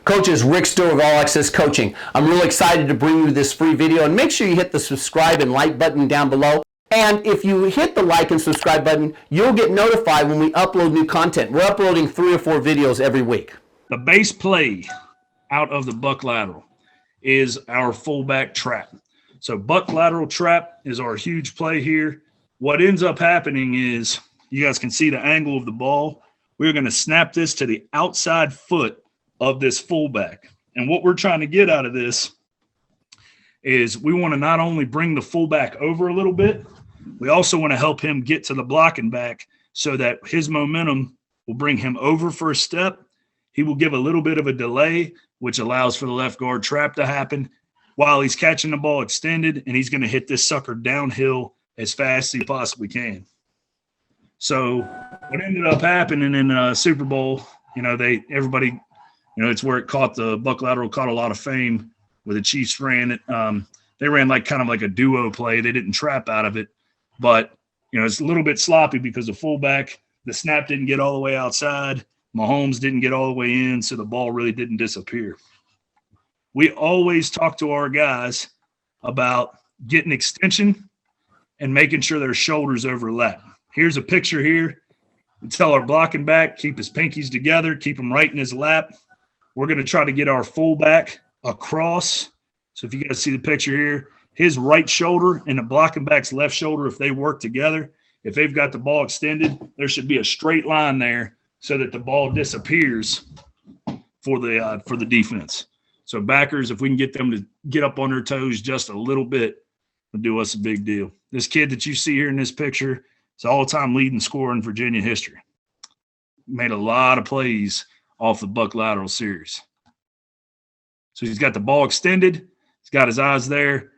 Coaches, Rick Stewart of All Access Coaching. I'm really excited to bring you this free video, and make sure you hit the subscribe and like button down below. And if you hit the like and subscribe button, you'll get notified when we upload new content. We're uploading 3 or 4 videos every week. The base play out of the buck lateral is our fullback trap. So buck lateral trap is our huge play here. What ends up happening is, you guys can see the angle of the ball. We're going to snap this to the outside foot of this fullback. And what we're trying to get out of this is we want to not only bring the fullback over a little bit, we also want to help him get to the blocking back so that his momentum will bring him over for a step. He will give a little bit of a delay, which allows for the left guard trap to happen while he's catching the ball extended, and he's going to hit this sucker downhill as fast as he possibly can. So what ended up happening in Super Bowl, everybody, it's where it caught the buck lateral, caught a lot of fame where the Chiefs ran it. They ran kind of like a duo play. They didn't trap out of it, but it's a little bit sloppy because the fullback, the snap didn't get all the way outside. Mahomes didn't get all the way in, so the ball really didn't disappear. We always talk to our guys about getting extension and making sure their shoulders overlap. Here's a picture here. We tell our blocking back, keep his pinkies together, keep them right in his lap. We're going to try to get our fullback across. So if you guys see the picture here, his right shoulder and the blocking back's left shoulder, if they work together, if they've got the ball extended, there should be a straight line there so that the ball disappears for the defense. So backers, if we can get them to get up on their toes just a little bit, it'll do us a big deal. This kid that you see here in this picture is all-time leading scorer in Virginia history. Made a lot of plays off the buck lateral series. So he's got the ball extended. He's got his eyes there.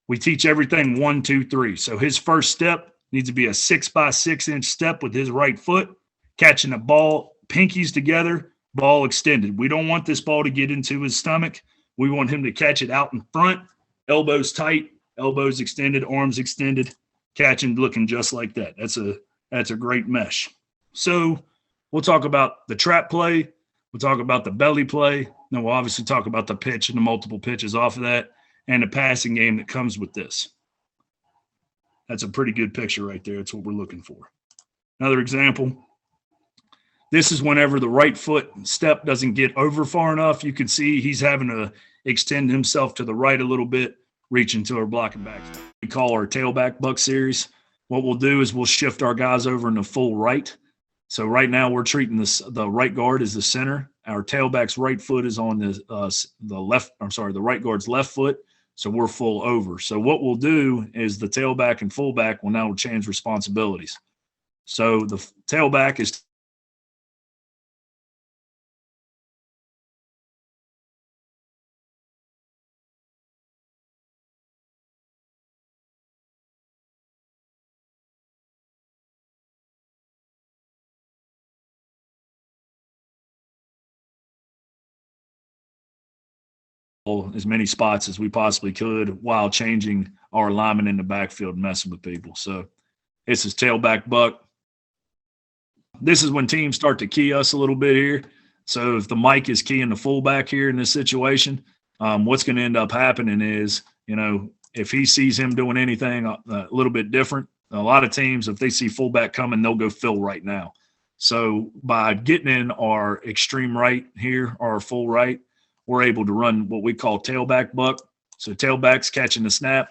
We teach everything 1, 2, 3. So his first step needs to be a 6-by-6-inch step with his right foot, catching the ball, pinkies together, ball extended. We don't want this ball to get into his stomach. We want him to catch it out in front, elbows tight, elbows extended, arms extended, catching, looking just like that. That's a great mesh. So we'll talk about the trap play. We'll talk about the belly play. Then we'll obviously talk about the pitch and the multiple pitches off of that and the passing game that comes with this. That's a pretty good picture right there. That's what we're looking for. Another example. This is whenever the right foot step doesn't get over far enough. You can see he's having to extend himself to the right a little bit, reaching to our blocking back. We call our tailback buck series. What we'll do is we'll shift our guys over into full right. So right now we're treating the right guard as the center. Our tailback's right foot is on the right guard's left foot. So we're full over. So what we'll do is the tailback and fullback will now change responsibilities. So the tailback is as many spots as we possibly could while changing our alignment in the backfield and messing with people. So this is tailback buck. This is when teams start to key us a little bit here. So if the mic is keying the fullback here in this situation, what's going to end up happening is, if he sees him doing anything a little bit different, a lot of teams, if they see fullback coming, they'll go fill right now. So by getting in our extreme right here, or our full right, we're able to run what we call tailback buck. So tailback's catching the snap,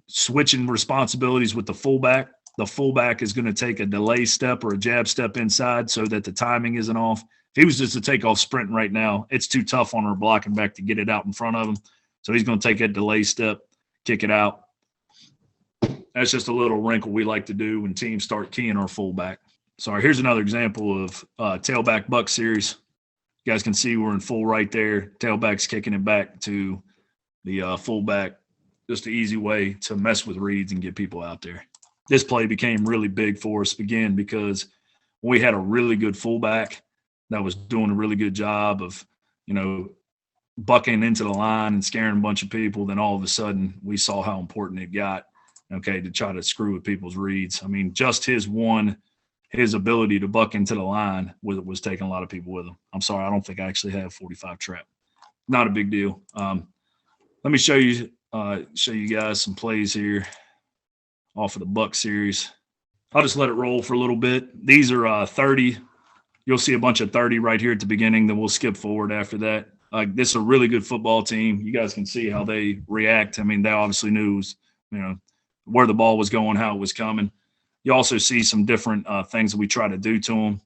switching responsibilities with the fullback. The fullback is going to take a delay step or a jab step inside so that the timing isn't off. If he was just to take off sprinting right now, it's too tough on our blocking back to get it out in front of him. So he's going to take that delay step, kick it out. That's just a little wrinkle we like to do when teams start keying our fullback. So here's another example of tailback buck series. You guys can see we're in full right there. Tailback's kicking it back to the fullback. Just an easy way to mess with reads and get people out there. This play became really big for us, again, because we had a really good fullback that was doing a really good job of, bucking into the line and scaring a bunch of people. Then all of a sudden we saw how important it got, to try to screw with people's reads. I mean, just his one his ability to buck into the line was taking a lot of people with him. I'm sorry, I don't think I actually have 45 trap. Not a big deal. Let me show you guys some plays here off of the Buck series. I'll just let it roll for a little bit. These are 30. You'll see a bunch of 30 right here at the beginning. Then we'll skip forward after that. This is a really good football team. You guys can see how they react. I mean, they obviously knew, where the ball was going, how it was coming. You also see some different things that we try to do to them.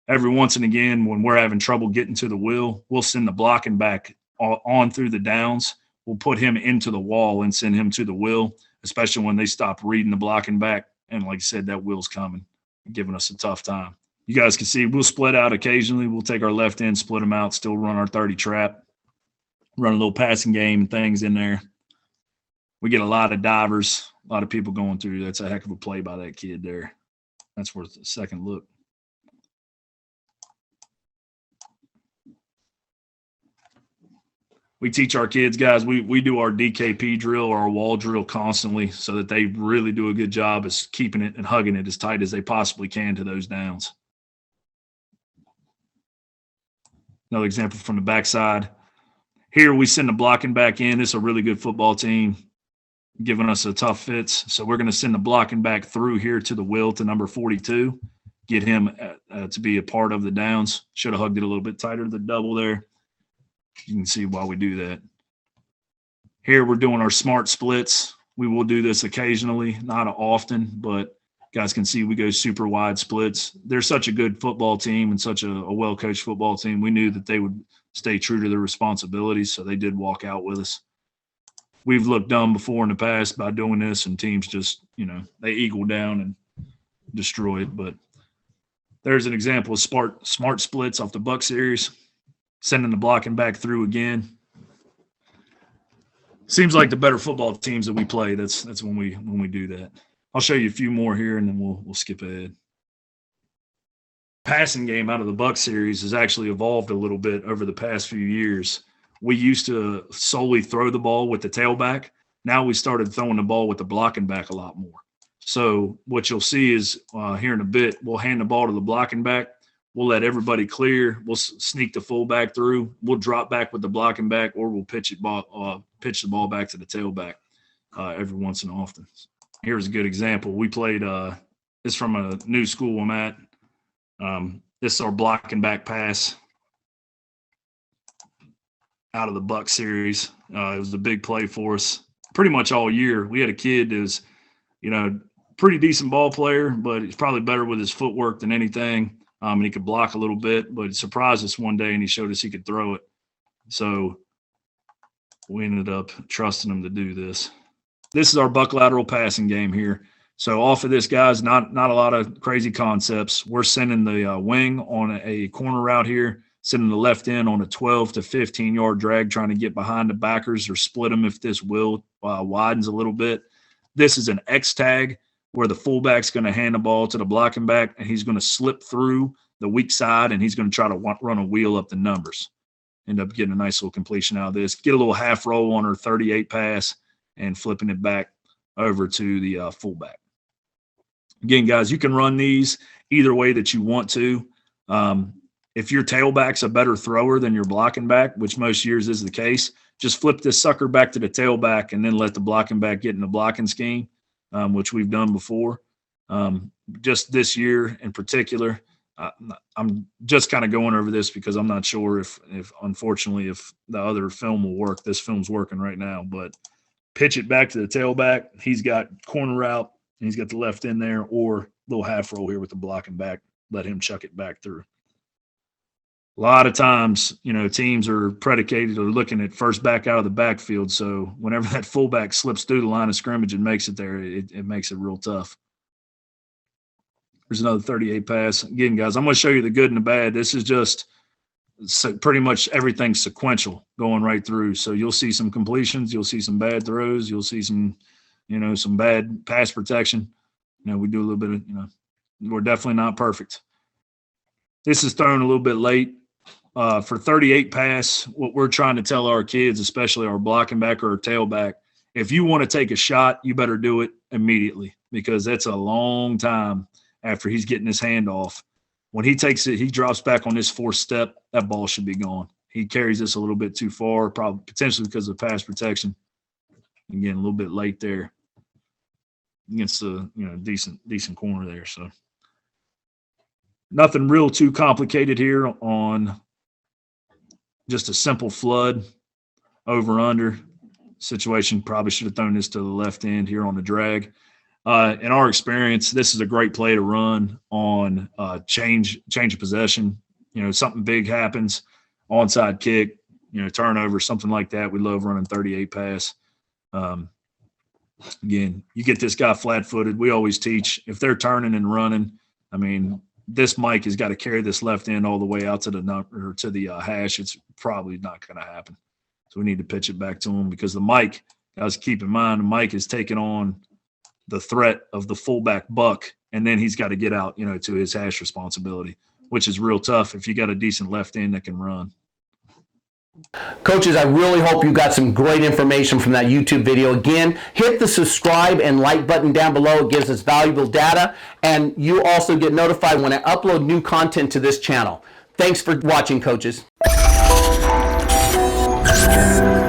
Every once and again, when we're having trouble getting to the wheel, we'll send the blocking back on through the downs. We'll put him into the wall and send him to the wheel, especially when they stop reading the blocking back. And like I said, that wheel's coming, giving us a tough time. You guys can see we'll split out occasionally. We'll take our left end, split them out, still run our 30 trap, run a little passing game and things in there. We get a lot of divers, a lot of people going through. That's a heck of a play by that kid there. That's worth a second look. We teach our kids, guys, we do our DKP drill or our wall drill constantly so that they really do a good job of keeping it and hugging it as tight as they possibly can to those downs. Another example from the backside. Here we send the blocking back in. This is a really good football team giving us a tough fits. So we're going to send the blocking back through here to the wheel to number 42, get him to be a part of the downs. Should have hugged it a little bit tighter, the double there. You can see why we do that. Here we're doing our smart splits. We will do this occasionally, not often, but guys can see we go super wide splits. They're such a good football team and such a well-coached football team. We knew that they would stay true to their responsibilities, so they did walk out with us. We've looked dumb before in the past by doing this, and teams just, they eagle down and destroy it. But there's an example of smart splits off the Buck series. Sending the blocking back through again. Seems like the better football teams that we play, that's when we do that. I'll show you a few more here and then we'll skip ahead. Passing game out of the Buck series has actually evolved a little bit over the past few years. We used to solely throw the ball with the tailback. Now we started throwing the ball with the blocking back a lot more. So what you'll see is here in a bit, we'll hand the ball to the blocking back. We'll let everybody clear. We'll sneak the fullback through. We'll drop back with the blocking back, or we'll pitch the ball back to the tailback every once and often. Here's a good example. We played this from a new school I'm at. This is our blocking back pass out of the Buck series. It was a big play for us pretty much all year. We had a kid that was, pretty decent ball player, but he's probably better with his footwork than anything. And he could block a little bit, but he surprised us one day and he showed us he could throw it. So we ended up trusting him to do this. This is our Buck lateral passing game here. So off of this, guys, not a lot of crazy concepts. We're sending the wing on a corner route here, sending the left end on a 12 to 15-yard drag, trying to get behind the backers or split them if this wheel widens a little bit. This is an X tag, where the fullback's going to hand the ball to the blocking back, and he's going to slip through the weak side, and he's going to try to run a wheel up the numbers. End up getting a nice little completion out of this. Get a little half roll on her 38 pass and flipping it back over to the fullback. Again, guys, you can run these either way that you want to. If your tailback's a better thrower than your blocking back, which most years is the case, just flip this sucker back to the tailback and then let the blocking back get in the blocking scheme. Which we've done before. Just this year in particular, I'm just kind of going over this because I'm not sure if unfortunately, if the other film will work. This film's working right now, but pitch it back to the tailback. He's got corner route, and he's got the left in there, or little half roll here with the blocking back. Let him chuck it back through. A lot of times, teams are predicated or looking at first back out of the backfield. So whenever that fullback slips through the line of scrimmage and makes it there, it makes it real tough. There's another 38 pass. Again, guys, I'm going to show you the good and the bad. This is just pretty much everything sequential going right through. So you'll see some completions. You'll see some bad throws. You'll see some, some bad pass protection. We do a little bit of, we're definitely not perfect. This is thrown a little bit late. For 38 pass, what we're trying to tell our kids, especially our blocking back or our tailback, if you want to take a shot, you better do it immediately because that's a long time after he's getting his hand off. When he takes it, he drops back on his fourth step, that ball should be gone. He carries this a little bit too far, probably potentially because of pass protection. Again, a little bit late there against the decent corner there. So nothing real too complicated here on just a simple flood over under situation. Probably should have thrown this to the left end here on the drag. In our experience, this is a great play to run on change of possession. Something big happens, onside kick, turnover, something like that. We love running 38 pass. Again, you get this guy flat-footed. We always teach if they're turning and running. I mean, this Mike has got to carry this left end all the way out to the hash. It's probably not going to happen. So we need to pitch it back to him because the Mike, guys, keep in mind, the Mike is taking on the threat of the fullback buck, and then he's got to get out, to his hash responsibility, which is real tough if you got a decent left end that can run. Coaches, I really hope you got some great information from that YouTube video. Again, hit the subscribe and like button down below. It gives us valuable data, and you also get notified when I upload new content to this channel. Thanks for watching, coaches.